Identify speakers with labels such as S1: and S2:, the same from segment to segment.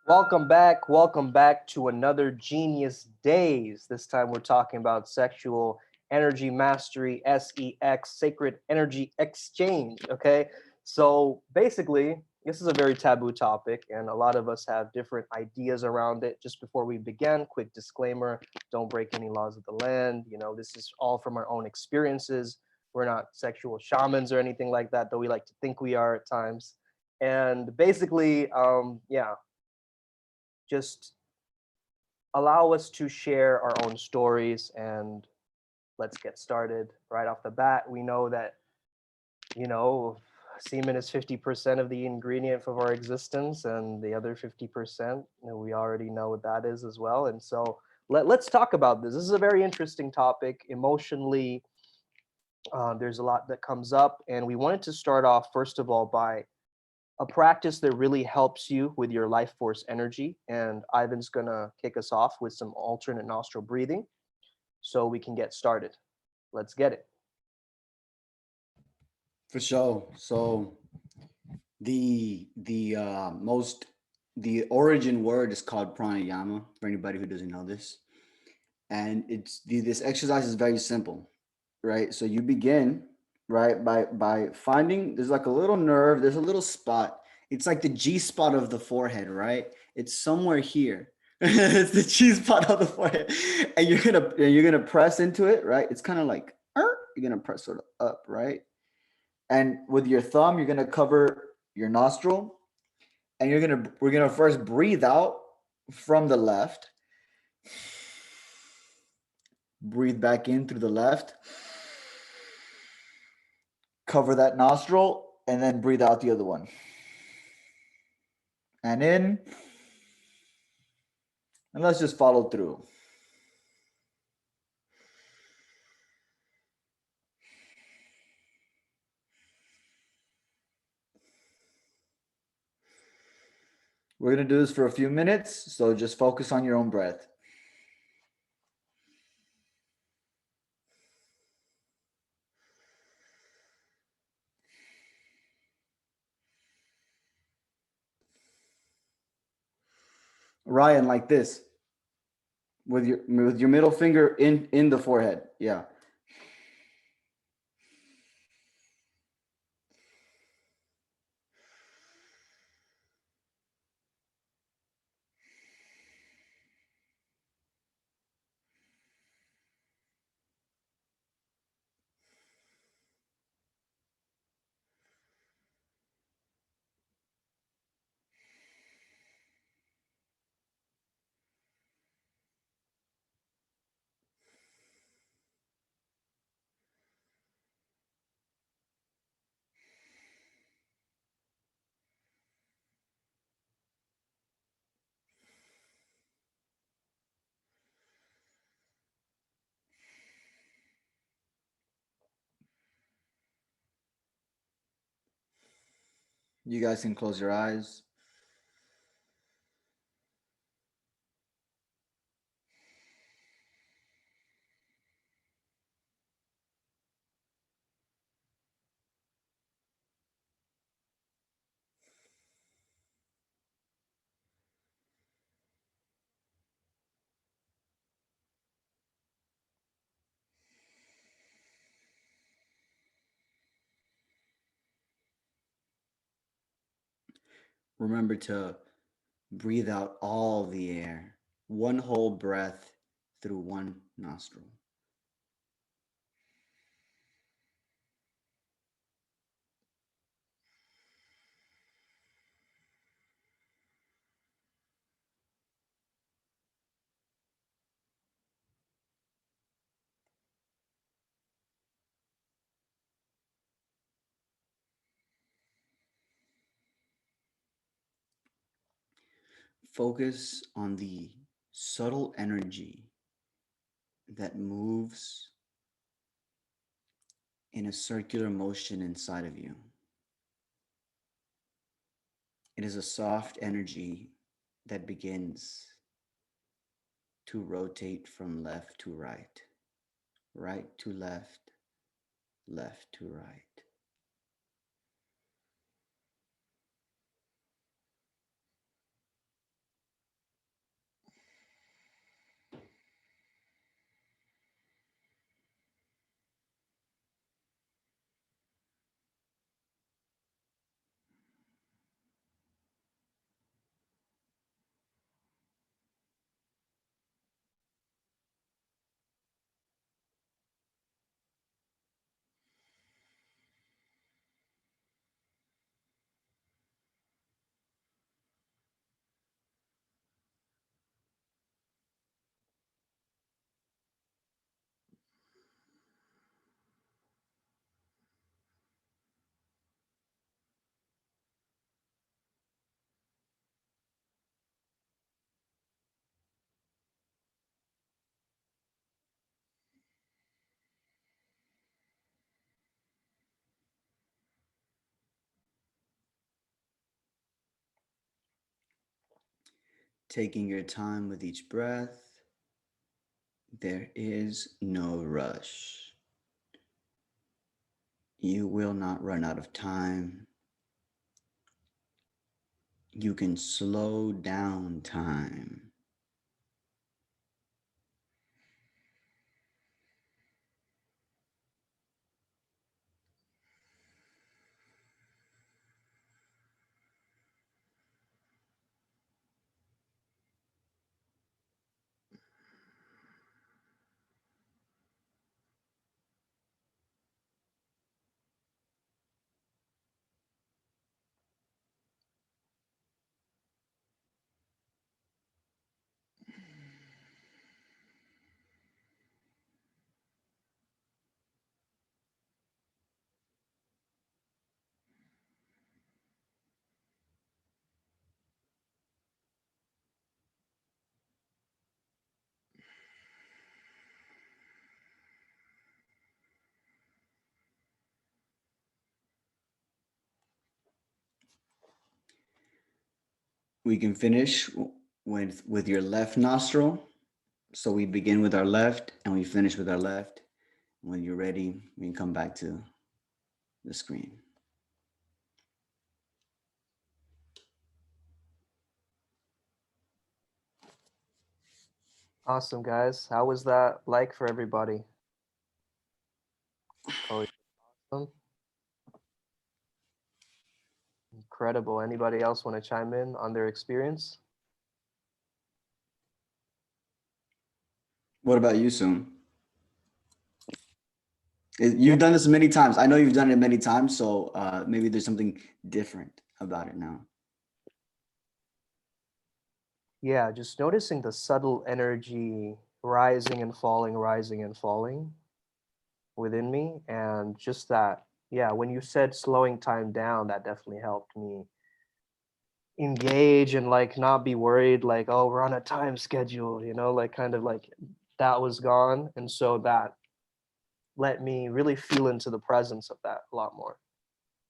S1: Welcome back to another Genius Days. This time we're talking about sexual energy mastery, SEX, sacred energy exchange. Okay. So basically, this is a very taboo topic, and a lot of us have different ideas around it. Just before we begin, quick disclaimer: don't break any laws of the land. This is all from our own experiences. We're not sexual shamans or anything like that, though we like to think we are at times. And basically, yeah, just allow us to share our own stories, and let's get started right off the bat. We know that, you know, semen is 50% of the ingredient of our existence, and the other 50%, we already know what that is as well. And so let's talk about this. This is a very interesting topic. Emotionally, there's a lot that comes up, and we wanted to start off, first of all, by a practice that really helps you with your life force energy. And Ivan's gonna kick us off with some alternate nostril breathing so we can get started. Let's get it.
S2: For sure. So the origin word is called pranayama for anybody who doesn't know this, and this exercise is very simple, right? So you begin right by finding there's like a little nerve, there's a little spot. It's like the G spot of the forehead, right? It's somewhere here. It's the G spot of the forehead, and you're gonna press into it, right? It's kind of like you're gonna press sort of up, right? And with your thumb, you're gonna cover your nostril, and we're gonna first breathe out from the left, breathe back in through the left, cover that nostril, and then breathe out the other one. And in, and let's just follow through. We're gonna do this for a few minutes, so just focus on your own breath. Ryan, like this, with your middle finger in the forehead. Yeah. You guys can close your eyes. Remember to breathe out all the air, one whole breath through one nostril. Focus on the subtle energy that moves in a circular motion inside of you. It is a soft energy that begins to rotate from left to right, right to left, left to right. taking your time with each breath. There is no rush. You will not run out of time. You can slow down time. We can finish with your left nostril. So we begin with our left and we finish with our left. When you're ready, we can come back to the screen.
S1: Awesome, guys. How was that like for everybody? Oh, awesome. Incredible. Anybody else want to chime in on their experience?
S2: What about you, Soon? You've done this many times. I know you've done it many times, so maybe there's something different about it now.
S1: Yeah, just noticing the subtle energy rising and falling within me. And just that, yeah, when you said slowing time down, that definitely helped me engage and like not be worried, like, oh, we're on a time schedule, like kind of like that was gone. And so that let me really feel into the presence of that a lot more.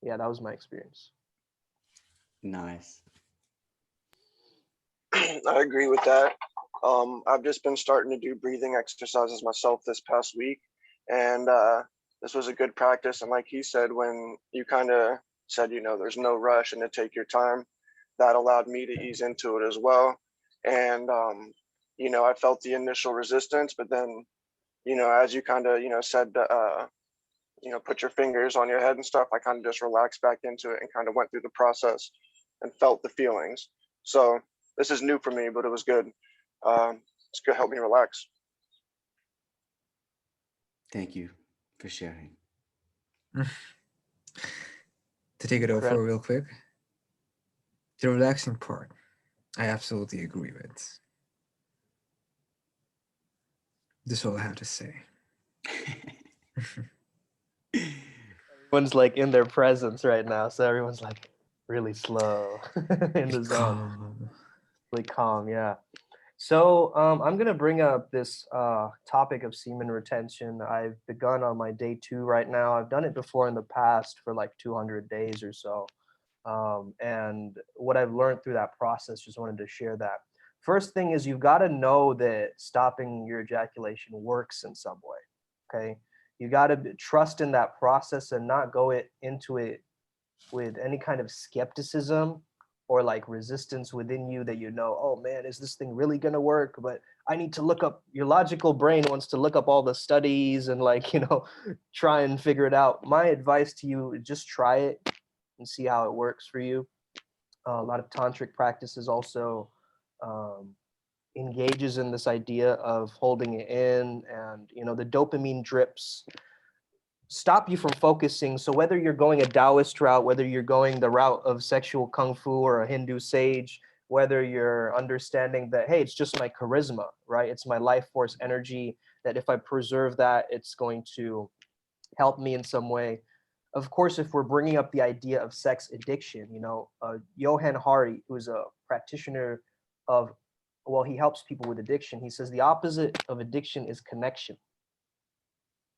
S1: Yeah, that was my experience.
S2: Nice.
S3: I agree with that. I've just been starting to do breathing exercises myself this past week, and this was a good practice. And like he said, when you kind of said, there's no rush and to take your time, that allowed me to ease into it as well. And I felt the initial resistance, but then, as you kind of, said, put your fingers on your head and stuff, I kind of just relaxed back into it and kind of went through the process and felt the feelings. So this is new for me, but it was good. It's good, help me relax.
S2: Thank you for sharing.
S4: To take it over real quick, the relaxing part, I absolutely agree with. That's all I have to say.
S1: Everyone's like in their presence right now, so everyone's like really slow in the zone. Really calm, yeah. So I'm gonna bring up this topic of semen retention. I've begun on my day 2 right now. I've done it before in the past for like 200 days or so. And what I've learned through that process, just wanted to share that. First thing is you've got to know that stopping your ejaculation works in some way. Okay, you got to trust in that process and not go into it with any kind of skepticism or like resistance within you that oh man, is this thing really going to work? But I need to look up. Your logical brain wants to look up all the studies and like try and figure it out. My advice to you is just try it and see how it works for you. A lot of tantric practices also engages in this idea of holding it in, and the dopamine drips stop you from focusing. So whether you're going a Taoist route, whether you're going the route of sexual kung fu or a Hindu sage, whether you're understanding that, hey, it's just my charisma, right? It's my life force energy, that if I preserve that, it's going to help me in some way. Of course, if we're bringing up the idea of sex addiction, Johan Hari, who's a practitioner of, well, he helps people with addiction. He says the opposite of addiction is connection,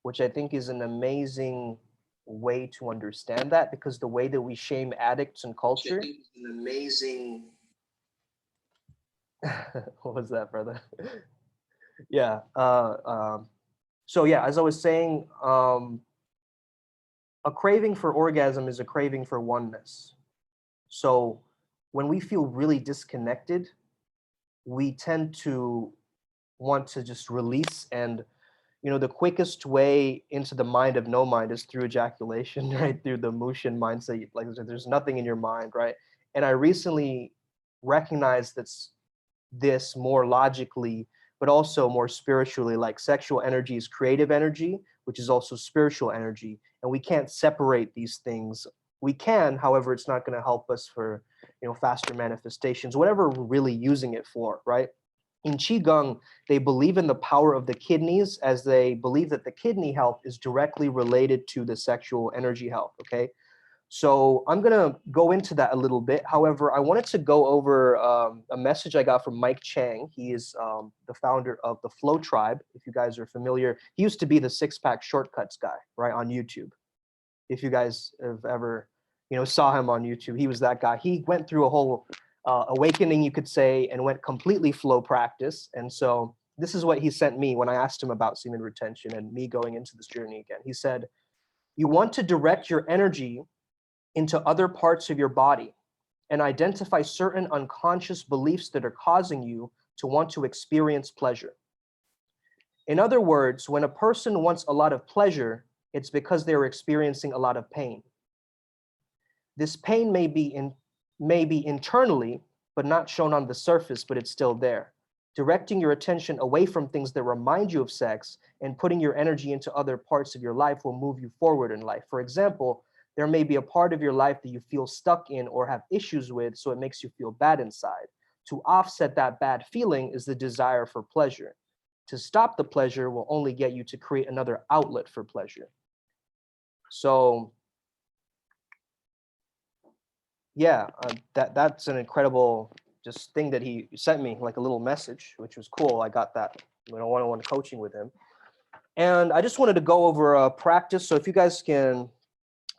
S1: which I think is an amazing way to understand that, because the way that we shame addicts in culture is an amazing What was that, brother? Yeah. So yeah, as I was saying, a craving for orgasm is a craving for oneness. So when we feel really disconnected, we tend to want to just release. And the quickest way into the mind of no mind is through ejaculation, right? Through the Mushin mindset, like there's nothing in your mind, right? And I recently recognized this more logically, but also more spiritually. Like sexual energy is creative energy, which is also spiritual energy, and we can't separate these things. We can, however, it's not going to help us for faster manifestations, whatever we're really using it for, right? In Qigong, they believe in the power of the kidneys, as they believe that the kidney health is directly related to the sexual energy health, okay? So I'm going to go into that a little bit. However, I wanted to go over a message I got from Mike Chang. He is the founder of the Flow Tribe, if you guys are familiar. He used to be the Six Pack Shortcuts guy, right, on YouTube. If you guys have ever, saw him on YouTube, he was that guy. He went through a whole awakening, you could say, and went completely flow practice. And so this is what he sent me when I asked him about semen retention and me going into this journey again. He said, "You want to direct your energy into other parts of your body and identify certain unconscious beliefs that are causing you to want to experience pleasure. In other words, when a person wants a lot of pleasure, it's because they're experiencing a lot of pain. This pain may be internally, but not shown on the surface, but it's still there. Directing your attention away from things that remind you of sex and putting your energy into other parts of your life will move you forward in life. For example, there may be a part of your life that you feel stuck in or have issues with, so it makes you feel bad inside. To offset that bad feeling is the desire for pleasure. To stop the pleasure will only get you to create another outlet for pleasure." So yeah, that's an incredible just thing that he sent me, like a little message, which was cool. I got that one-on-one coaching with him. And I just wanted to go over a practice. So if you guys can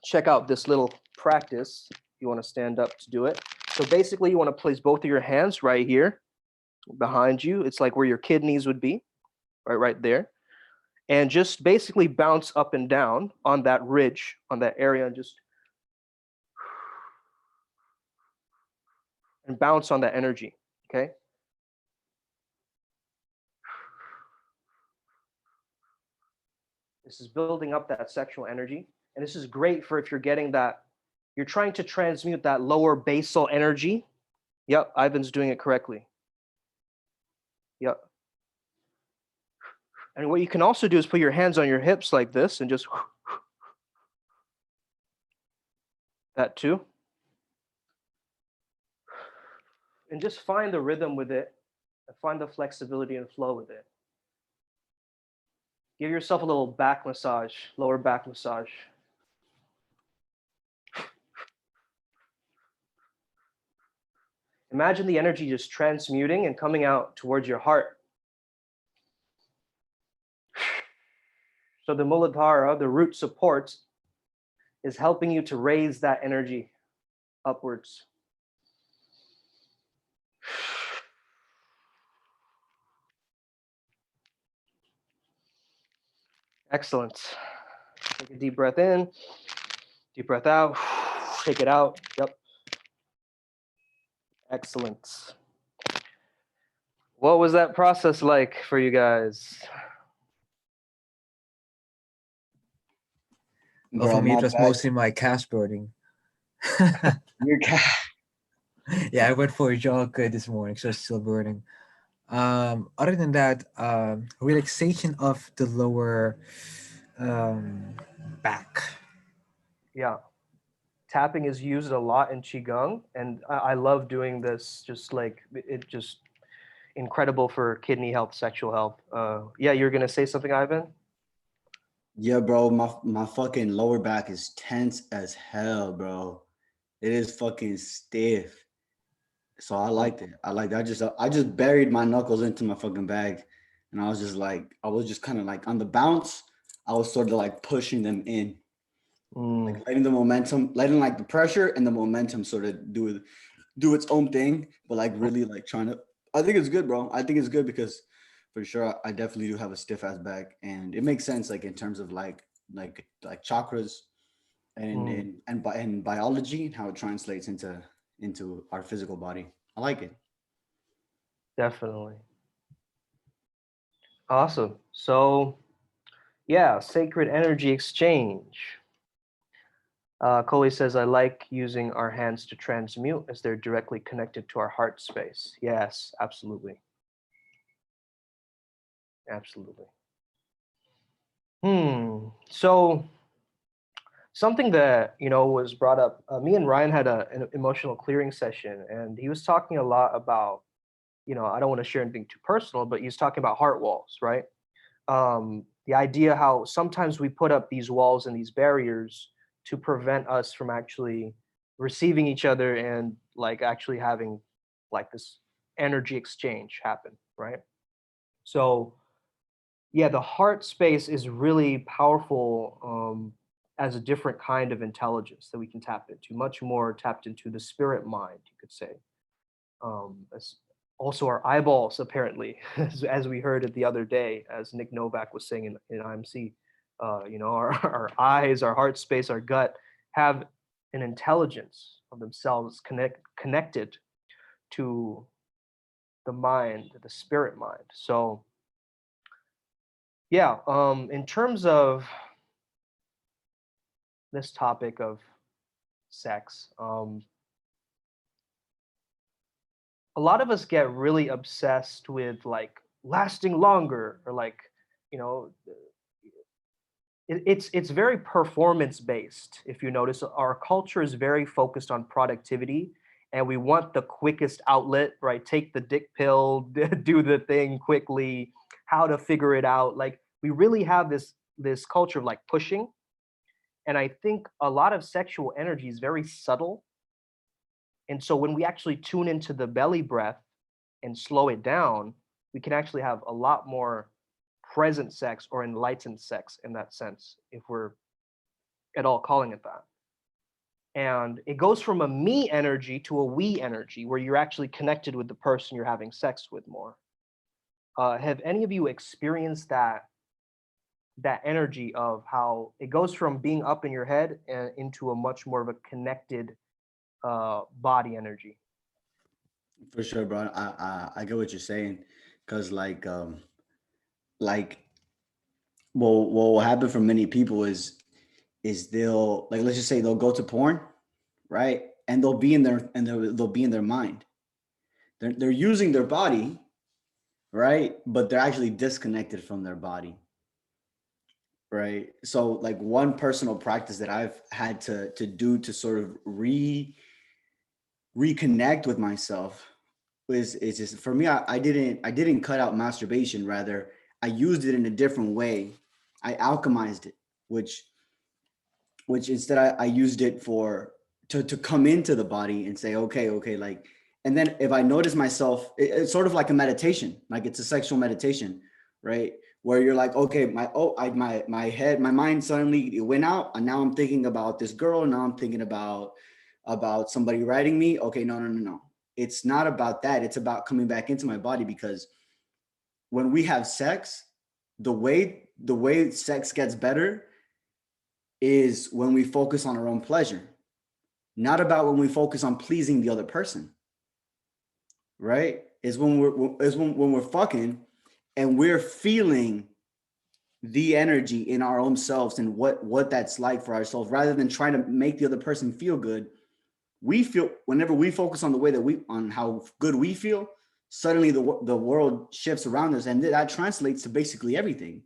S1: check out this little practice, you want to stand up to do it. So basically you want to place both of your hands right here behind you. It's like where your kidneys would be, right there. And just basically bounce up and down on that ridge, on that area, and bounce on that energy, okay? This is building up that sexual energy. And this is great for if you're getting that, you're trying to transmute that lower basal energy. Yep, Ivan's doing it correctly. Yep. And what you can also do is put your hands on your hips like this and just that too. And just find the rhythm with it and find the flexibility and flow with it. Give yourself a little back massage, lower back massage. Imagine the energy just transmuting and coming out towards your heart. So the Muladhara, the root support, is helping you to raise that energy upwards. Excellent. Take a deep breath in, deep breath out, take it out. Yep. Excellent. What was that process like for you guys?
S4: Well,
S2: Bro,
S4: for me,
S2: my
S4: it was
S2: back,
S4: mostly my calves burning.
S2: your cat.
S4: Yeah, I went for a jog this morning, so it's still burning. Other than that, relaxation of the lower um, back.
S1: Yeah. Tapping is used a lot in Qigong, and I love doing this, just like it just incredible for kidney health, sexual health. Yeah, you're going to say something, Ivan?
S2: Yeah, bro, my fucking lower back is tense as hell, bro. It is fucking stiff. So I liked it. I just buried my knuckles into my fucking bag, and I was just kind of like on the bounce. I was sort of like pushing them in, like letting the momentum, letting like the pressure and the momentum sort of do its own thing, but like really like trying to I think it's good, bro. I think it's good because for sure I definitely do have a stiff ass back, and it makes sense like in terms of like chakras and
S1: Mm,
S2: and biology and how it translates into our physical body. I like it.
S1: definitely. Awesome. So, yeah, sacred energy exchange. Coley says, I like using our hands to transmute as they're directly connected to our heart space. Yes, absolutely. Absolutely. So, something that, was brought up, me and Ryan had an emotional clearing session, and he was talking a lot about, I don't want to share anything too personal, but he was talking about heart walls, right? The idea how sometimes we put up these walls and these barriers to prevent us from actually receiving each other and like actually having like this energy exchange happen, right? So yeah, the heart space is really powerful, as a different kind of intelligence that we can tap into, much more tapped into the spirit mind, you could say. As also our eyeballs, apparently, as we heard it the other day, as Nick Novak was saying in IMC, our eyes, our heart space, our gut have an intelligence of themselves connected to the mind, the spirit mind. So yeah, in terms of this topic of sex, a lot of us get really obsessed with like lasting longer or like, you know, it's very performance based. If you notice, our culture is very focused on productivity, and we want the quickest outlet, right? Take the dick pill, do the thing quickly, how to figure it out. Like we really have this culture of like pushing. And I think a lot of sexual energy is very subtle. And so when we actually tune into the belly breath and slow it down, we can actually have a lot more present sex or enlightened sex in that sense, if we're at all calling it that. And it goes from a me energy to a we energy, where you're actually connected with the person you're having sex with more. Have any of you experienced that energy of how it goes from being up in your head and into a much more of a connected body energy?
S2: For sure, bro. I get what you're saying, cause like what will happen for many people is they'll like let's just say they'll go to porn, right? And they'll be in their they'll be in their mind. They're using their body, right? But they're actually disconnected from their body, right? So like one personal practice that I've had to do to sort of reconnect with myself is just for me. I didn't cut out masturbation. Rather, I used it in a different way. I alchemized it, which instead I used it for to come into the body and say, okay, like, and then if I notice myself, it's sort of like a meditation, like it's a sexual meditation, right? Where you're like, okay, my head, my mind suddenly it went out, and now I'm thinking about this girl, and now I'm thinking about somebody writing me. Okay, no. It's not about that. It's about coming back into my body, because when we have sex, the way sex gets better is when we focus on our own pleasure, not about when we focus on pleasing the other person, right? Is when we're fucking and we're feeling the energy in our own selves and what that's like for ourselves, rather than trying to make the other person feel good. We feel, whenever we focus on the way that we on how good we feel, suddenly the world shifts around us, and that translates to basically everything.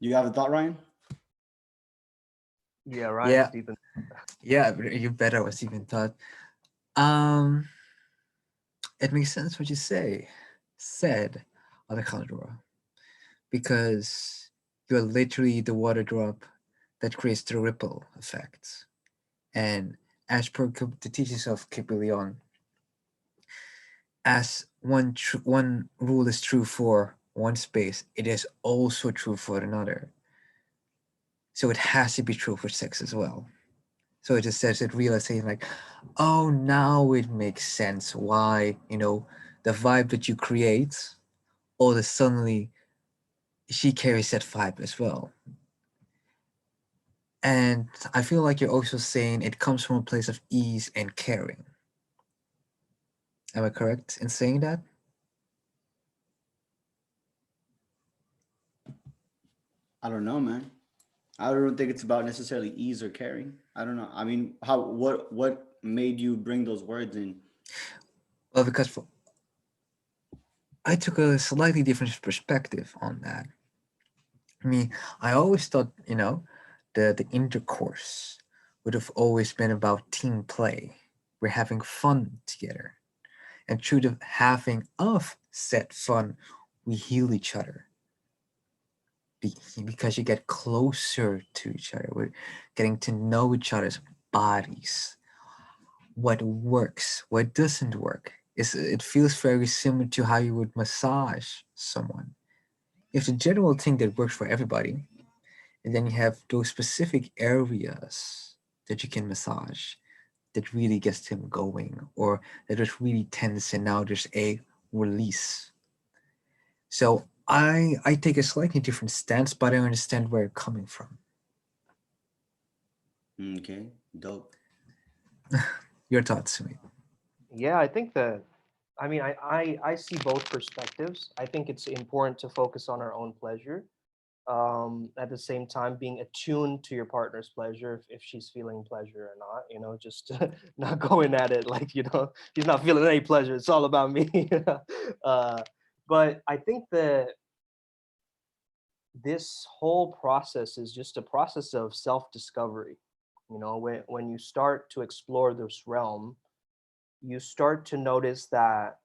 S2: You have a thought, Ryan?
S1: Yeah, Ryan,
S4: Yeah,
S1: Stephen.
S4: yeah, you better was even thought. Um, it makes sense what you said, Alejandro, because you're literally the water drop that creates the ripple effects. And as per the teachings of Kipilion, as one rule is true for one space, it is also true for another. So it has to be true for sex as well. So it just says it realizing like, oh, now it makes sense why, the vibe that you create, all of a suddenly she carries that vibe as well. And I feel like you're also saying it comes from a place of ease and caring. Am I correct in saying that?
S2: I don't know, man. I don't think it's about necessarily ease or caring. I don't know. I mean, how what made you bring those words in?
S4: Well, because I took a slightly different perspective on that. I mean, I always thought, the intercourse would have always been about team play. We're having fun together. And through the having of said fun, we heal each other. Because you get closer to each other. We're getting to know each other's bodies. What works, what doesn't work. It feels very similar to how you would massage someone. If the general thing that works for everybody, and then you have those specific areas that you can massage that really gets them going, or that is really tense and now there's a release. So I take a slightly different stance, but I understand where you're coming from.
S2: Okay, dope.
S4: Your thoughts, Sumit.
S1: Yeah, I think that, I mean, I see both perspectives. I think it's important to focus on our own pleasure. At the same time, being attuned to your partner's pleasure, if she's feeling pleasure or not, just not going at it like, he's not feeling any pleasure. It's all about me. uh, but I think that this whole process is just a process of self-discovery. When you start to explore this realm, you start to notice that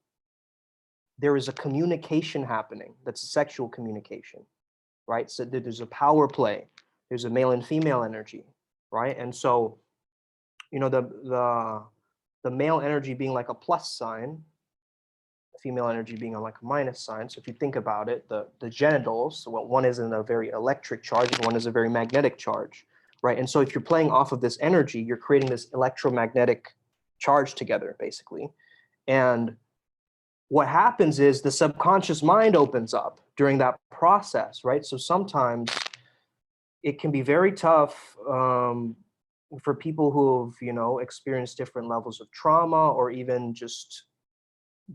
S1: there is a communication happening that's a sexual communication, right? So there's a power play, there's a male and female energy, right? And so, the male energy being like a plus sign, the female energy being on like a minus sign. So if you think about it, the genitals, well, one is in a very electric charge and one is a very magnetic charge, right? And so if you're playing off of this energy, you're creating this electromagnetic charge together, basically. And what happens is the subconscious mind opens up during that process, right? So sometimes it can be very tough, for people who've experienced different levels of trauma, or even just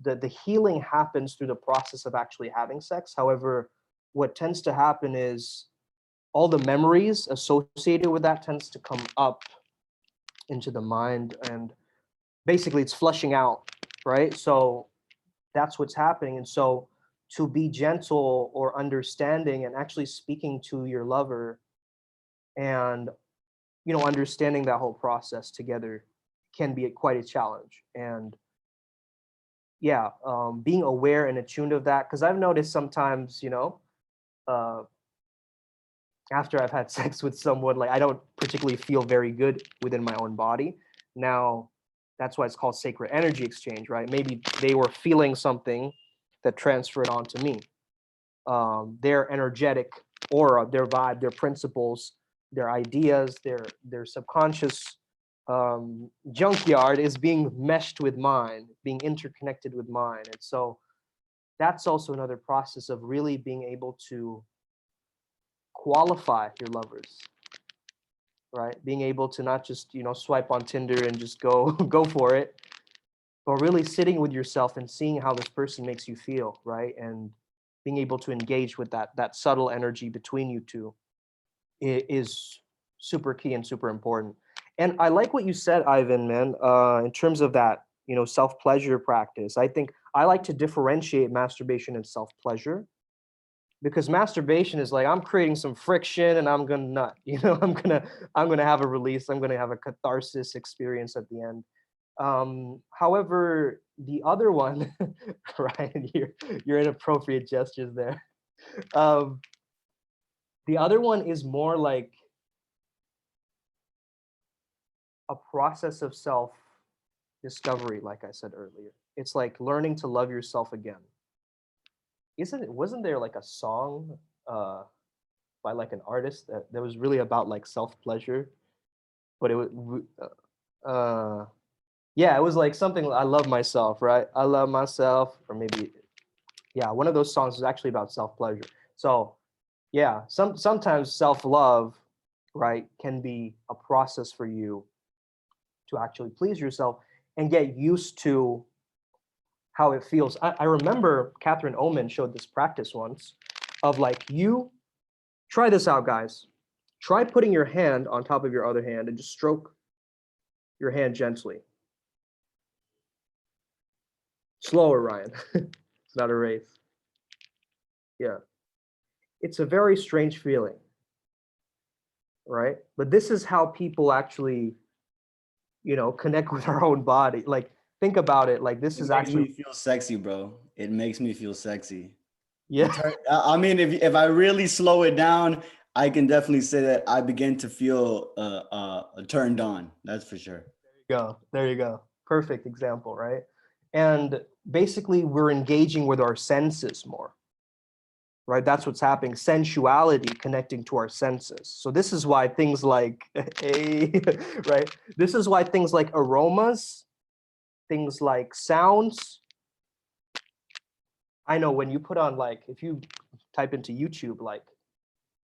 S1: the healing happens through the process of actually having sex. However, what tends to happen is all the memories associated with that tends to come up into the mind, and basically it's flushing out, right? So that's what's happening. And so to be gentle or understanding and actually speaking to your lover, and understanding that whole process together can be quite a challenge. And yeah, being aware and attuned of that, because I've noticed sometimes, uh, after I've had sex with someone, like I don't particularly feel very good within my own body. Now, that's why it's called sacred energy exchange, right? Maybe they were feeling something that transferred onto me. Their energetic aura, their vibe, their principles, their ideas, their subconscious junkyard is being meshed with mine, being interconnected with mine. And so that's also another process of really being able to qualify your lovers, right? Being able to not just, swipe on Tinder and just go go for it, but really sitting with yourself and seeing how this person makes you feel, right? And being able to engage with that subtle energy between you two is super key and super important. And I like what you said, Ivan, man, in terms of that, self-pleasure practice. I think I like to differentiate masturbation and self-pleasure, because masturbation is like I'm creating some friction and I'm gonna nut, I'm gonna have a release, I'm gonna have a catharsis experience at the end. However, the other one, Ryan, your inappropriate gestures there. Um, the other one is more like a process of self discovery, like I said earlier. It's like learning to love yourself again. Wasn't there like a song by like an artist that was really about like self pleasure? but it was yeah, it was like something, I love myself, right? I love myself, or maybe, yeah, one of those songs is actually about self-pleasure. So yeah, sometimes self-love, right, can be a process for you to actually please yourself and get used to how it feels. I remember Catherine Oman showed this practice once of like, you try this out, guys. Try putting your hand on top of your other hand and just stroke your hand gently. Slower, Ryan. It's not a race. Yeah. It's a very strange feeling, right? But this is how people actually, connect with our own body. Like, think about it. Like, this
S2: It
S1: is
S2: makes me
S1: actually,
S2: feel sexy, bro. It makes me feel sexy.
S1: yeah.
S2: I mean, if I really slow it down, I can definitely say that I begin to feel turned on. That's for sure.
S1: There you go. Perfect example, right? And basically, we're engaging with our senses more, right? That's what's happening. Sensuality connecting to our senses. So this is why things like, right? This is why things like aromas, things like sounds. I know when you put on, like, if you type into YouTube, like,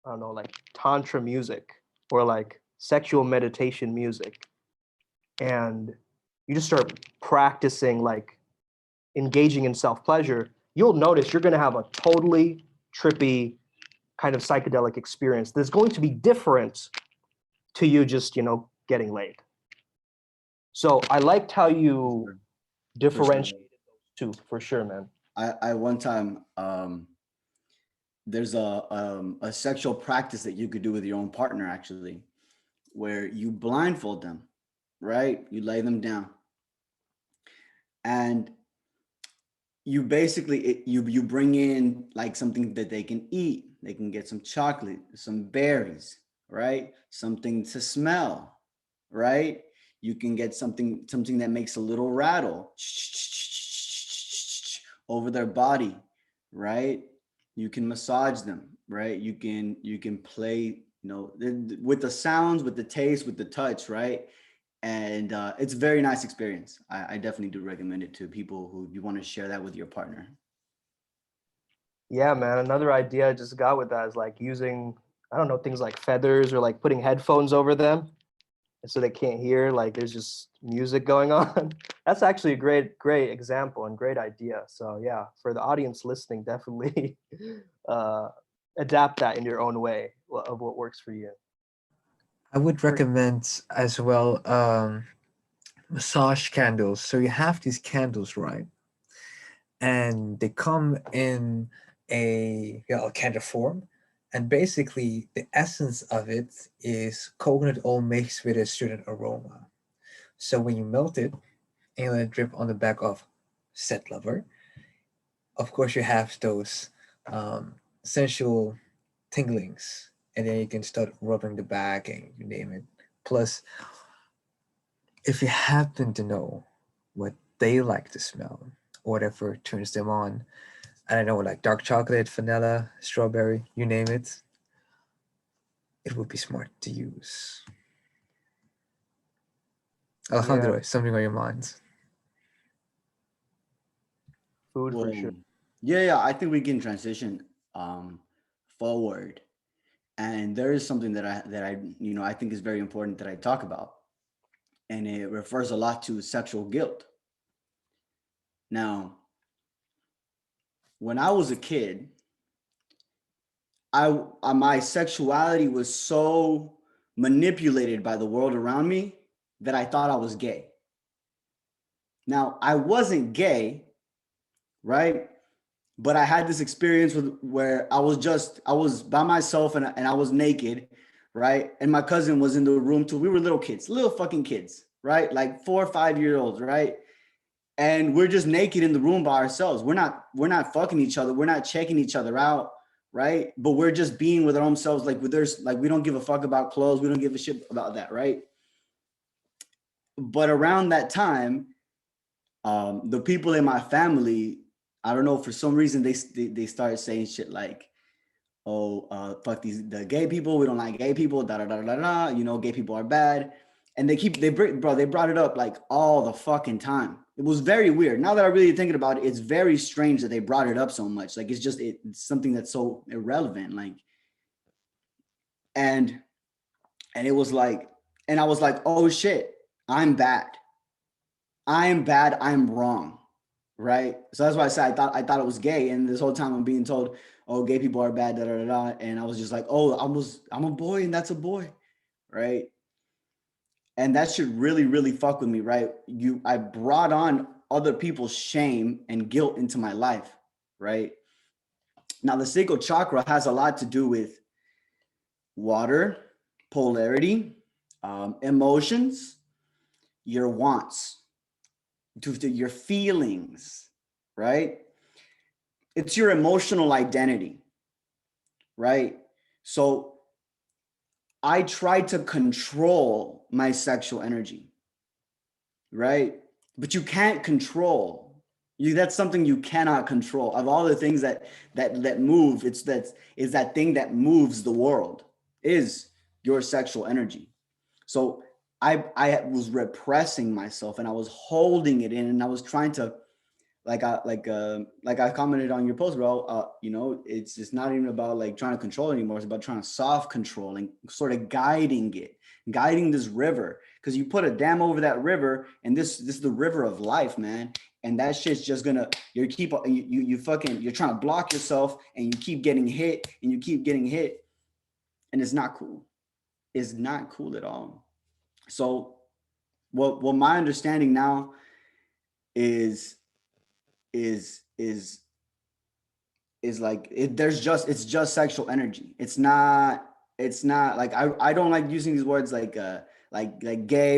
S1: I don't know, like tantra music or like sexual meditation music, and you just start practicing, like engaging in self-pleasure, you'll notice you're going to have a totally trippy kind of psychedelic experience that's going to be different to you just, getting laid. So I liked how you
S2: For
S1: differentiated
S2: sure.
S1: those two, for sure, man.
S2: I one time there's a sexual practice that you could do with your own partner actually, where you blindfold them, right? You lay them down, and you basically you bring in like something that they can eat. They can get some chocolate, some berries, right? Something to smell, right? You can get something that makes a little rattle over their body, right? You can massage them, right? You can play, with the sounds, with the taste, with the touch, right? And it's a very nice experience. I definitely do recommend it to people who you want to share that with your partner.
S1: Yeah, man. Another idea I just got with that is like using, I don't know, things like feathers or like putting headphones over them so they can't hear, like there's just music going on. That's actually a great example and great idea. So yeah, for the audience listening, definitely uh, adapt that in your own way of what works for you.
S4: I would recommend as well massage candles. So you have these candles, right? And they come in a candle form. And basically, the essence of it is coconut oil mixed with a certain aroma. So when you melt it and let it drip on the back of said lover, of course you have those sensual tinglings, and then you can start rubbing the back and you name it. Plus, if you happen to know what they like to smell, whatever turns them on, I don't know, like dark chocolate, vanilla, strawberry, you name it, it would be smart to use.
S1: Yeah,
S4: Alejandro, something on your mind?
S1: food for
S2: Well,
S1: sure.
S2: yeah, I think we can transition um, forward. And there is something that I think is very important that I talk about, and it refers a lot to sexual guilt. Now, when I was a kid, my sexuality was so manipulated by the world around me that I thought I was gay. Now, I wasn't gay, right? But I had this experience where I was by myself, and I was naked, right? And my cousin was in the room too. We were little kids, little fucking kids, right? Like 4 or 5 year olds, right? And we're just naked in the room by ourselves. We're not fucking each other. We're not checking each other out, right? But we're just being with our own selves. Like we don't give a fuck about clothes. We don't give a shit about that, right? But around that time, the people in my family, I don't know, for some reason they started saying shit like, "Oh, fuck the gay people. We don't like gay people. Da da da da da. Gay people are bad." And they brought it up like all the fucking time. It was very weird. Now that I'm really thinking about it, it's very strange that they brought it up so much. Like it's something that's so irrelevant. Like, and it was like, and I was like, oh shit, I'm bad. I'm wrong. Right. So that's why I said I thought it was gay. And this whole time I'm being told, oh, gay people are bad, da da da da. And I was just like, oh, I'm a boy and that's a boy. Right. And that should really, really fuck with me, right? I brought on other people's shame and guilt into my life, right? Now, the sacral chakra has a lot to do with water, polarity, emotions, your wants, your feelings, right? It's your emotional identity, right? So I try to control my sexual energy, right? But you can't control. That's something you cannot control. Of all the things that move, is that thing that moves the world is your sexual energy. So I was repressing myself and I was holding it in and I was trying to like I commented on your post, bro. It's not even about like trying to control it anymore. It's about trying to soft control and sort of guiding this river. Because you put a dam over that river, and this is the river of life, man. And that shit's just gonna you're trying to block yourself, and you keep getting hit, and you keep getting hit, and it's not cool. It's not cool at all. So, what my understanding now is like it's just sexual energy. It's not like I don't like using these words like gay,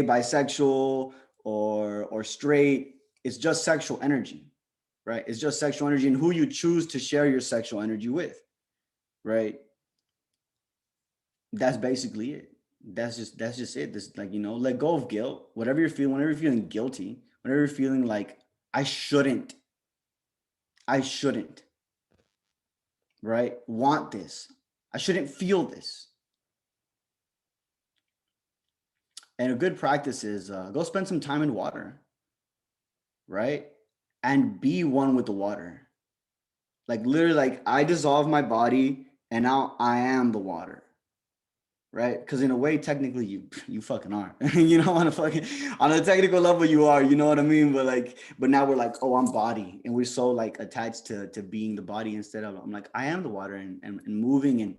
S2: bisexual, or straight. It's just sexual energy, right? It's just sexual energy and who you choose to share your sexual energy with, right? That's basically it. That's just it. This, like, let go of guilt. Whenever you're feeling guilty, whenever you're feeling like I shouldn't, right? Want this. I shouldn't feel this. And a good practice is go spend some time in water, right? And be one with the water. Like literally, like I dissolve my body and now I am the water, right? Because in a way, technically, you fucking are. On a technical level, you are. You know what I mean? But now we're like, oh, I'm body, and we're so like attached to being the body instead of I'm like I am the water and moving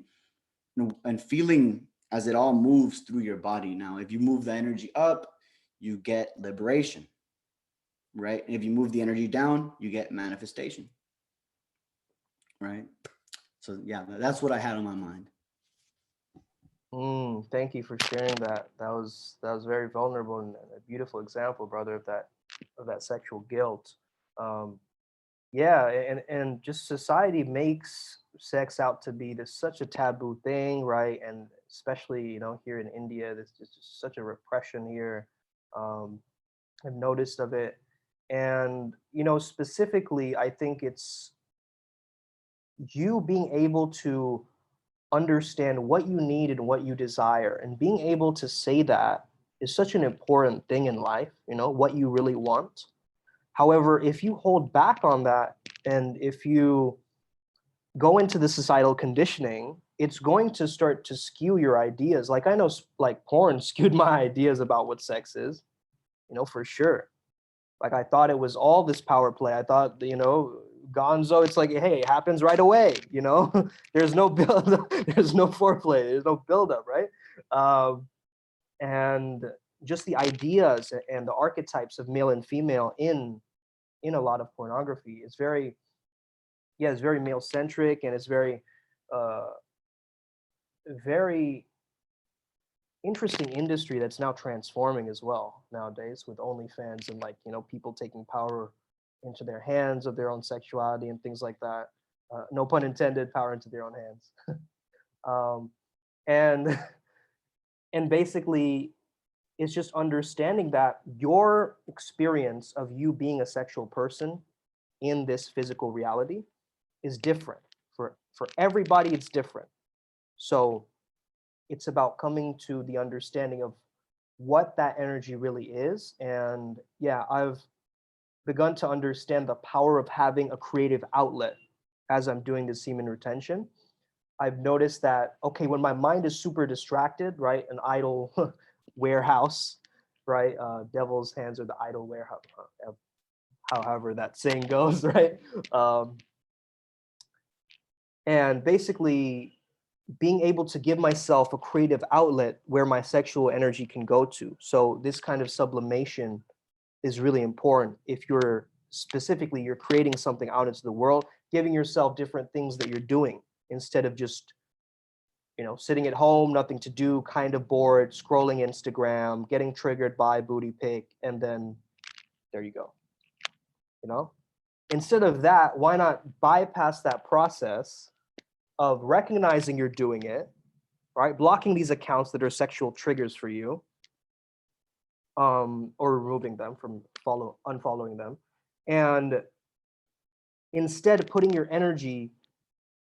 S2: and feeling as it all moves through your body. Now, if you move the energy up, you get liberation, right? And if you move the energy down, you get manifestation, right? So yeah, that's what I had on my mind.
S1: Thank you for sharing that. That was very vulnerable and a beautiful example, brother, of that sexual guilt. Yeah, and just society makes sex out to be this such a taboo thing, right? And especially here in India, there's just such a repression here. I've noticed of it, and specifically, I think it's you being able to understand what you need and what you desire, and being able to say that is such an important thing in life, what you really want. However, if you hold back on that, and if you go into the societal conditioning, it's going to start to skew your ideas. Like I know like porn skewed my ideas about what sex is, for sure. Like I thought it was all this power play. I thought, gonzo, it's like, hey, it happens right away, there's no build, there's no foreplay, there's no build up, right? And just the ideas and the archetypes of male and female in a lot of pornography is very male centric, and it's very very interesting industry that's now transforming as well nowadays, with OnlyFans and people taking power into their hands of their own sexuality and things like that. No pun intended, power into their own hands. And and basically, it's just understanding that your experience of you being a sexual person in this physical reality is different for everybody. It's different. So it's about coming to the understanding of what that energy really is. And yeah, I've begun to understand the power of having a creative outlet as I'm doing the semen retention. I've noticed that, okay, when my mind is super distracted, right, an idle warehouse, right, devil's hands are the idle warehouse, however that saying goes, right? And basically, being able to give myself a creative outlet where my sexual energy can go to. So this kind of sublimation is really important. If you're specifically, you're creating something out into the world, giving yourself different things that you're doing instead of just, sitting at home, nothing to do, kind of bored, scrolling Instagram, getting triggered by booty pic, and then there you go. Instead of that, why not bypass that process of recognizing you're doing it, right? Blocking these accounts that are sexual triggers for you, or removing them from unfollowing them, and instead putting your energy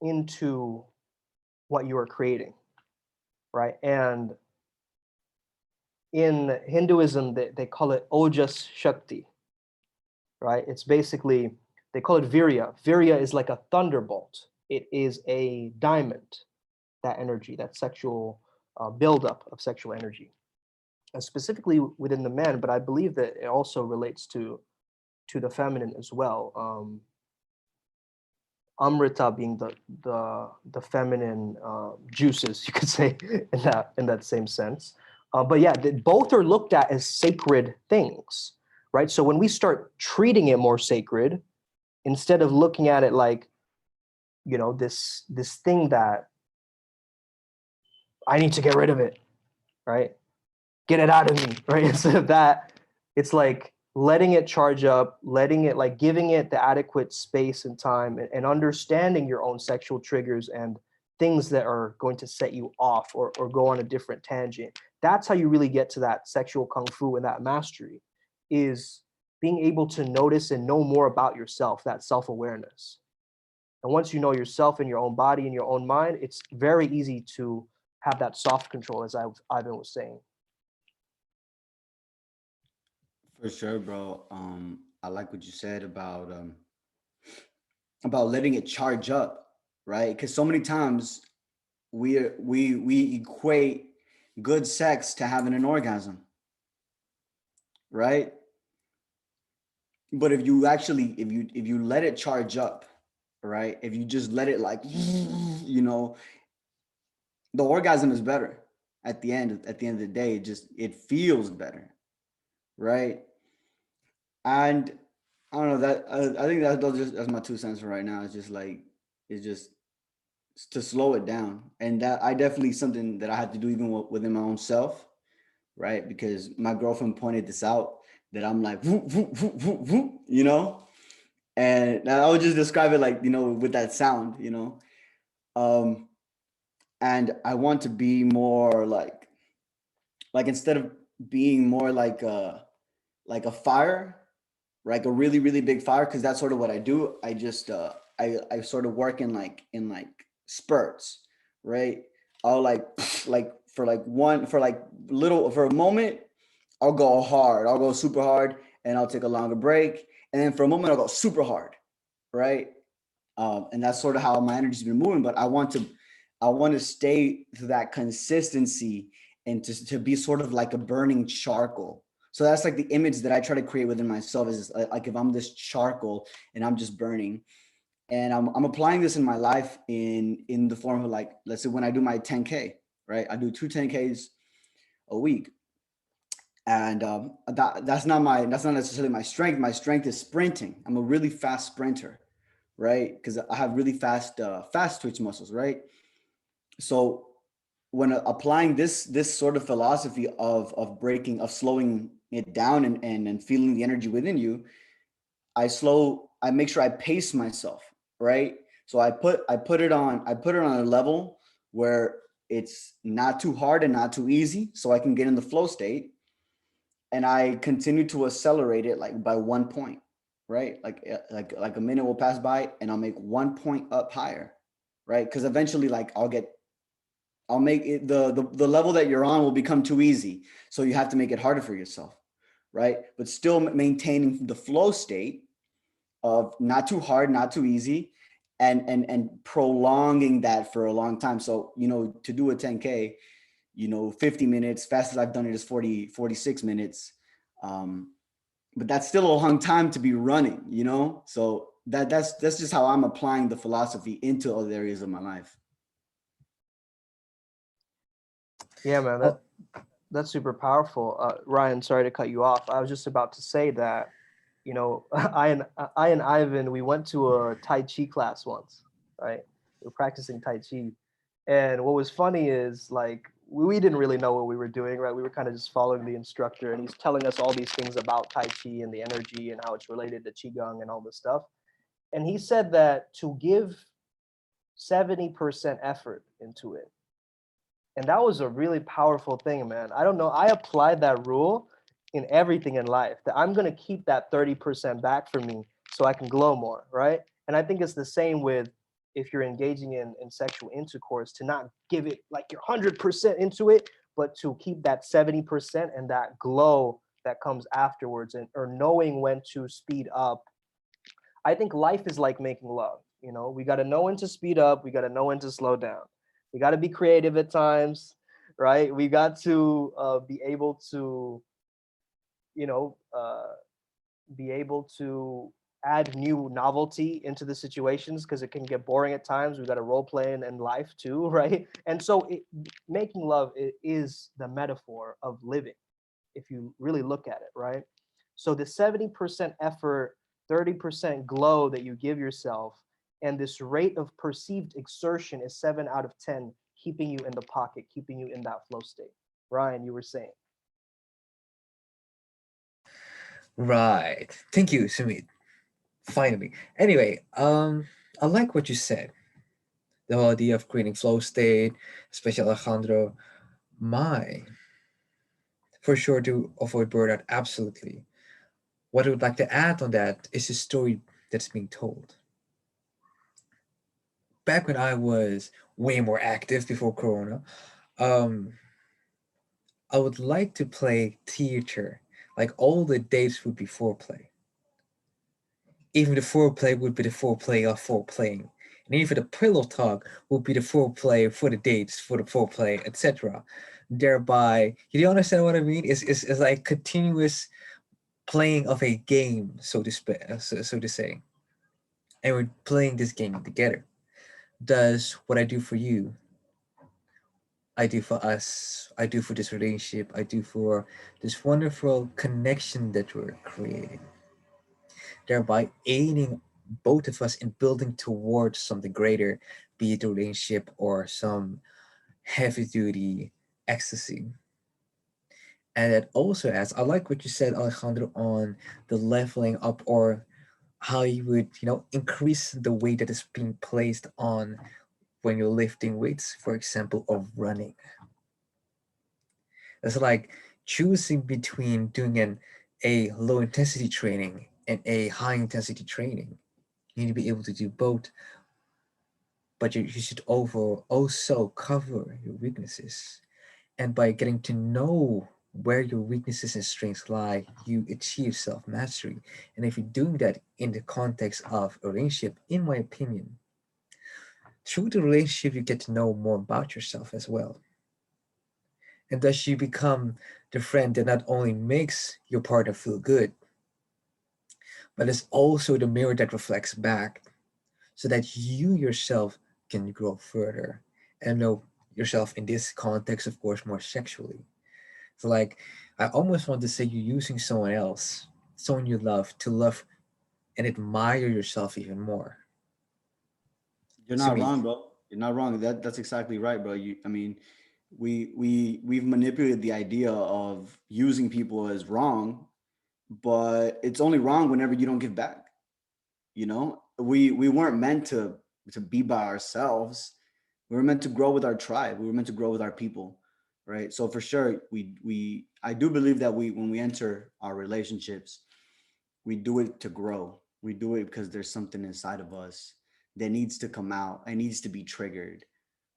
S1: into what you are creating, right? And in Hinduism, they call it Ojas Shakti, right? It's basically, they call it Virya. Virya is like a thunderbolt. It is a diamond, that energy, that sexual buildup of sexual energy, and specifically within the man, but I believe that it also relates to the feminine as well. Amrita being the feminine juices, you could say, in that same sense. But yeah, both are looked at as sacred things, right? So when we start treating it more sacred, instead of looking at it like, this thing that I need to get rid of it, right? Get it out of me, right? Instead of that, it's like letting it charge up, letting it, like, giving it the adequate space and time, and understanding your own sexual triggers and things that are going to set you off or go on a different tangent. That's how you really get to that sexual kung fu and that mastery, is being able to notice and know more about yourself, that self-awareness. And once you know yourself and your own body and your own mind, it's very easy to have that soft control, as Ivan was saying.
S2: For sure, bro. I like what you said about letting it charge up, right? Because so many times we equate good sex to having an orgasm, right? But if you actually, if you let it charge up, right? If you just let it, like, the orgasm is better at the end. At the end of the day, it feels better, right? And I don't know that I think that's my 2 cents for right now. It's just like, it's just to slow it down, and that I definitely something that I had to do even within my own self, right? Because my girlfriend pointed this out, that I'm like, whoop, whoop, whoop, whoop, whoop, and I would just describe it like, with that sound, um, and I want to be more like instead of being more like a fire, like a really, really big fire, because that's sort of what I do. I just I sort of work in spurts, right? I'll like for a moment, I'll go hard. I'll go super hard, and I'll take a longer break. And then for a moment, I'll go super hard, right? And that's sort of how my energy's been moving. But I want to stay to that consistency, and to be sort of like a burning charcoal. So that's like the image that I try to create within myself, is like if I'm this charcoal and I'm just burning, and I'm applying this in my life in the form of, like, let's say when I do my 10K, right? I do 2 10Ks a week, and that's not necessarily my strength. My strength is sprinting. I'm a really fast sprinter, right? Because I have really fast twitch muscles, right? So when applying this sort of philosophy of slowing it down, and feeling the energy within you, I make sure I pace myself, right? So I put it on a level where it's not too hard and not too easy, so I can get in the flow state, and I continue to accelerate it, like, by 1 point, right? Like a minute will pass by, and I'll make 1 point up higher, right? Because eventually, like, I'll I'll make it the level that you're on will become too easy. So you have to make it harder for yourself, right? But still maintaining the flow state of not too hard, not too easy, and prolonging that for a long time. So, to do a 10K, 50 minutes, fastest I've done it is 46 minutes. But that's still a long time to be running, So that's just how I'm applying the philosophy into other areas of my life.
S1: Yeah, man, that's super powerful. Ryan, sorry to cut you off. I was just about to say that, I and Ivan, we went to a Tai Chi class once, right? We were practicing Tai Chi. And what was funny is like we didn't really know what we were doing, right? We were kind of just following the instructor, and he's telling us all these things about Tai Chi and the energy and how it's related to Qigong and all this stuff. And he said that to give 70% effort into it. And that was a really powerful thing, man. I don't know. I applied that rule in everything in life, that I'm going to keep that 30% back for me so I can glow more, right? And I think it's the same with if you're engaging in sexual intercourse, to not give it like you're 100% into it, but to keep that 70% and that glow that comes afterwards, and or knowing when to speed up. I think life is like making love. We got to know when to speed up. We got to know when to slow down. We got to be creative at times, right? We got to be able to, you know, uh, be able to add new novelty into the situations, because it can get boring at times. We got to role play in life too, right? And so making love is the metaphor of living, if you really look at it, right? So the 70% effort, 30% glow that you give yourself, and this rate of perceived exertion is 7 out of 10, keeping you in the pocket, keeping you in that flow state. Ryan, you were saying.
S4: Right. Thank you, Sumedh. Finally. Anyway, I like what you said. The whole idea of creating flow state, especially Alejandro. My, for sure to avoid burnout, absolutely. What I would like to add on that is the story that's being told. Back when I was way more active before Corona, um, I would like to play theater. Like all the dates would be foreplay. Even the foreplay would be the foreplay of foreplaying. And even the pillow talk would be the foreplay for the dates, for the foreplay, etc. Thereby, you do understand what I mean? It's like continuous playing of a game, so to say. And we're playing this game together. Does what I do for you, I do for us, I do for this relationship, I do for this wonderful connection that we're creating, thereby aiding both of us in building towards something greater, be it a relationship or some heavy duty ecstasy. And that also adds, I like what you said, Alejandro, on the leveling up, or how you would, increase the weight that is being placed on when you're lifting weights, for example, or running. It's like choosing between doing a low intensity training and a high intensity training. You need to be able to do both, but you should also cover your weaknesses. And by getting to know where your weaknesses and strengths lie, you achieve self mastery. And if you're doing that in the context of a relationship, in my opinion, through the relationship, you get to know more about yourself as well. And thus, you become the friend that not only makes your partner feel good, but is also the mirror that reflects back, so that you yourself can grow further and know yourself in this context, of course, more sexually. So, like, I almost want to say you're using someone else, someone you love, to love and admire yourself even more.
S2: You're not
S4: Sumit.
S2: wrong, bro. You're not wrong. That's exactly right, bro. I mean, we've manipulated the idea of using people as wrong, but it's only wrong whenever you don't give back. We weren't meant to be by ourselves. We were meant to grow with our tribe. We were meant to grow with our people, right? So for sure, I do believe that when we enter our relationships, we do it to grow. We do it because there's something inside of us that needs to come out. It needs to be triggered,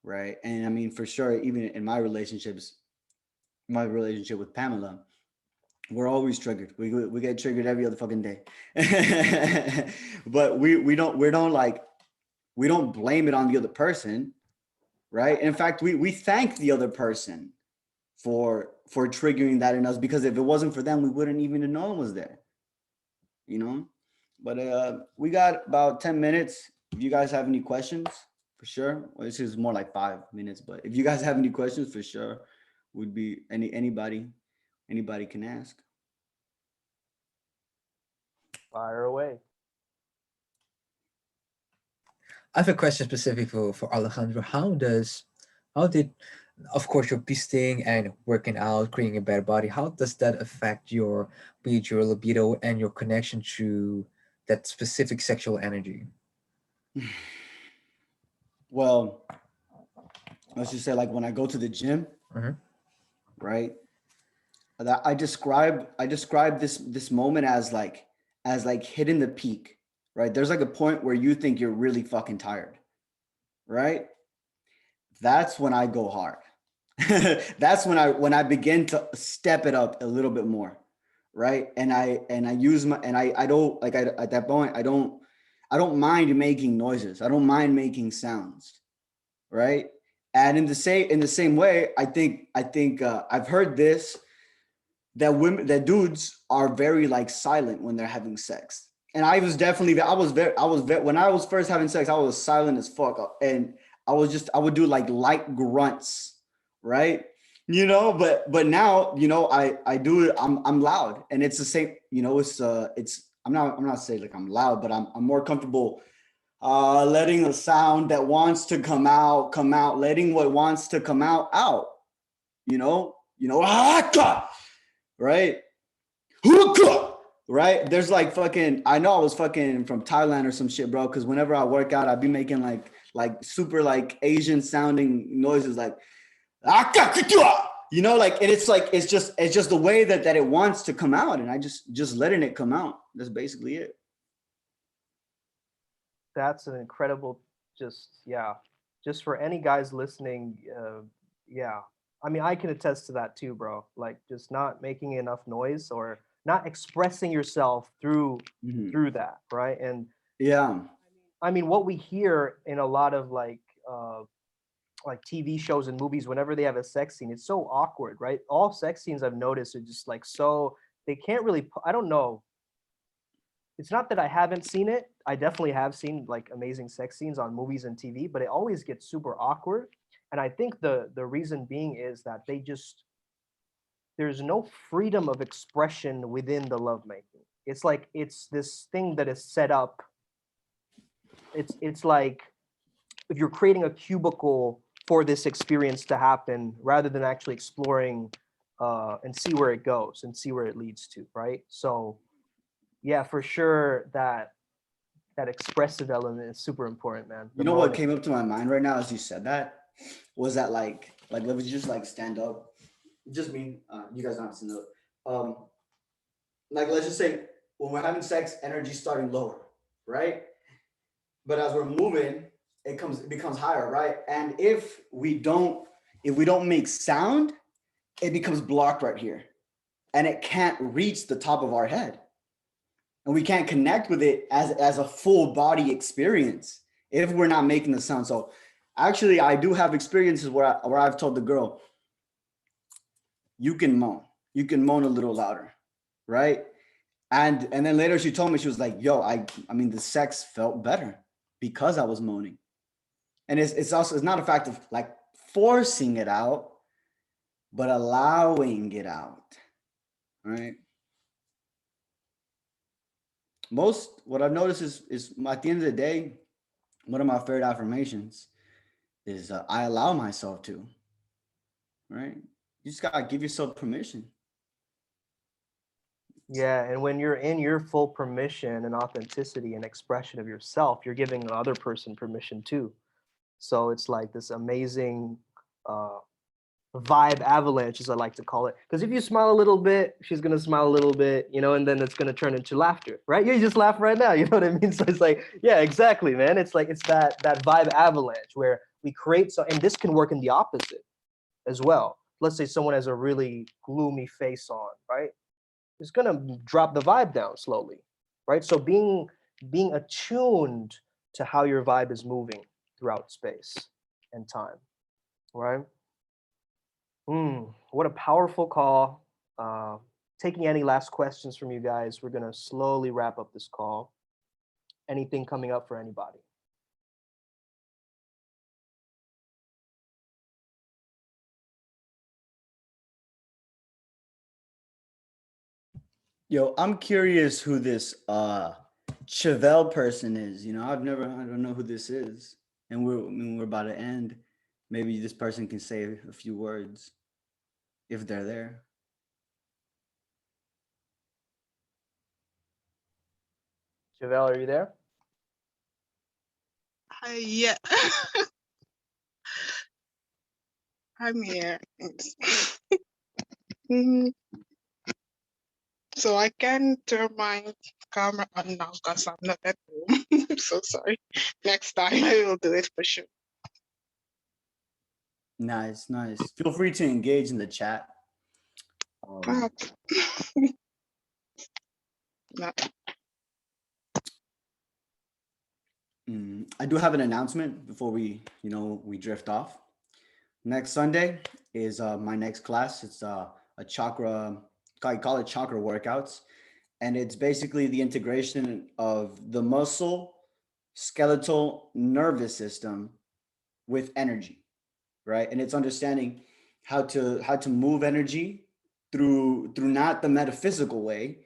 S2: right? And I mean, for sure, even in my relationships, my relationship with Pamela, we're always triggered. We get triggered every other fucking day. But we don't blame it on the other person, right? In fact, we thank the other person for triggering that in us, because if it wasn't for them, we wouldn't even know it was there, you know. But we got about 10 minutes. If you guys have any questions, for sure. Well, this is more like 5 minutes, but if you guys have any questions, for sure, would be anybody can ask.
S1: Fire away.
S4: I have a question specific for Alejandro. How did, of course, your beasting and working out, creating a better body, how does that affect your, be it your libido and your connection to that specific sexual energy?
S2: Well, let's just say, like, when I go to the gym,
S4: Mhm.
S2: right? That I describe this moment as like hitting the peak, right? There's like a point where you think you're really fucking tired, right? That's when I go hard. That's when I begin to step it up a little bit more, right? And I use my, and I don't like, at that point I don't mind making noises. I don't mind making sounds, right? And in the same way, I think I've heard this, that dudes are very like silent when they're having sex. And I was very, when I was first having sex, I was silent as fuck. And I would do like light grunts, right? You know, but now, you know, I do it, I'm loud, and it's the same, you know, it's, I'm not saying like I'm loud, but I'm more comfortable letting the sound that wants to come out, letting what wants to come out, you know, right? Right? There's like fucking, I know I was fucking from Thailand or some shit, bro. Cause whenever I work out, I'd be making like super like Asian sounding noises, like, you know, like, and it's like, it's just the way that it wants to come out. And I just letting it come out. That's basically it.
S1: That's an incredible, just for any guys listening, yeah. I mean, I can attest to that too, bro. Like just not making enough noise or not expressing yourself
S2: Mhm.
S1: through that, right? And
S2: Yeah.
S1: I mean, what we hear in a lot of like TV shows and movies, whenever they have a sex scene, it's so awkward, right? All sex scenes I've noticed are just like so they can't really. I don't know. It's not that I haven't seen it. I definitely have seen like amazing sex scenes on movies and TV, but it always gets super awkward. And I think the reason being is that they just there's no freedom of expression within the lovemaking. It's like it's this thing that is set up. It's like if you're creating a cubicle for this experience to happen rather than actually exploring and see where it goes and see where it leads to, right? So yeah, for sure that expressive element is super important, man.
S2: You know what came up to my mind right now as you said that was that like let's just like stand up. Just me. You guys don't have to stand up. Like let's just say when we're having sex, energy's starting lower, right? But as we're moving, it becomes higher, right? And if we don't make sound, it becomes blocked right here, and it can't reach the top of our head, and we can't connect with it as a full body experience if we're not making the sound. So actually, I do have experiences where I've told the girl, you can moan a little louder, right? And then later she told me, she was like, yo, I mean the sex felt better because I was moaning. And it's also, it's not a fact of like forcing it out, but allowing it out, right? What I've noticed is at the end of the day, one of my favorite affirmations is I allow myself to, right? You just gotta give yourself permission.
S1: Yeah, and when you're in your full permission and authenticity and expression of yourself, you're giving the other person permission too. So it's like this amazing uh, vibe avalanche, as I like to call it. Because if you smile a little bit, she's gonna smile a little bit, you know, and then it's gonna turn into laughter, right? You just laugh right now, you know what I mean? So it's like, yeah, exactly, man. It's like it's that vibe avalanche where we create so, and this can work in the opposite as well. Let's say someone has a really gloomy face on, right? It's gonna drop the vibe down slowly, right? So being attuned to how your vibe is moving throughout space and time, right? What a powerful call. Taking any last questions from you guys. We're gonna slowly wrap up this call. Anything coming up for anybody?
S2: Yo, I'm curious who this Chevelle person is. I don't know who this is. And we're about to end. Maybe this person can say a few words if they're there.
S1: Javelle, are you there?
S5: Yeah. I'm here. Mhm. So I can turn my camera on now because I'm not at home. So sorry. Next time I will do it for sure.
S2: Nice. Feel free to engage in the chat.
S5: Ah, no.
S2: I do have an announcement before we drift off. Next Sunday is my next class. It's a chakra, I call it chakra workouts. And it's basically the integration of the muscle, skeletal, nervous system with energy, right? And it's understanding how to move energy through not the metaphysical way,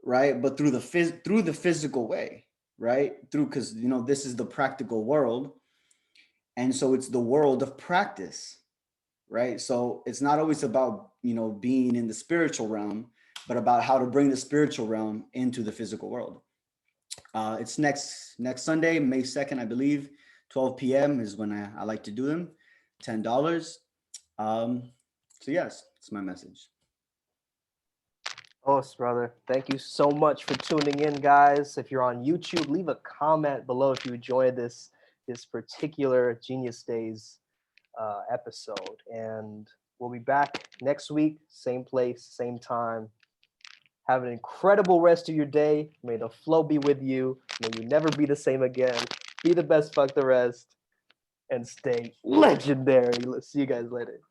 S2: right? But through the physical way, right? Because this is the practical world. And so it's the world of practice, right? So it's not always about, being in the spiritual realm, but about how to bring the spiritual realm into the physical world. It's next Sunday, May 2nd, I believe, 12 p.m. is when I like to do them, $10. So yes, it's my message.
S1: Awesome, brother. Thank you so much for tuning in, guys. If you're on YouTube, leave a comment below if you enjoyed this particular Genius Days episode. And we'll be back next week, same place, same time. Have an incredible rest of your day. May the flow be with you. May you never be the same again. Be the best, fuck the rest, and stay legendary. Let's see you guys later.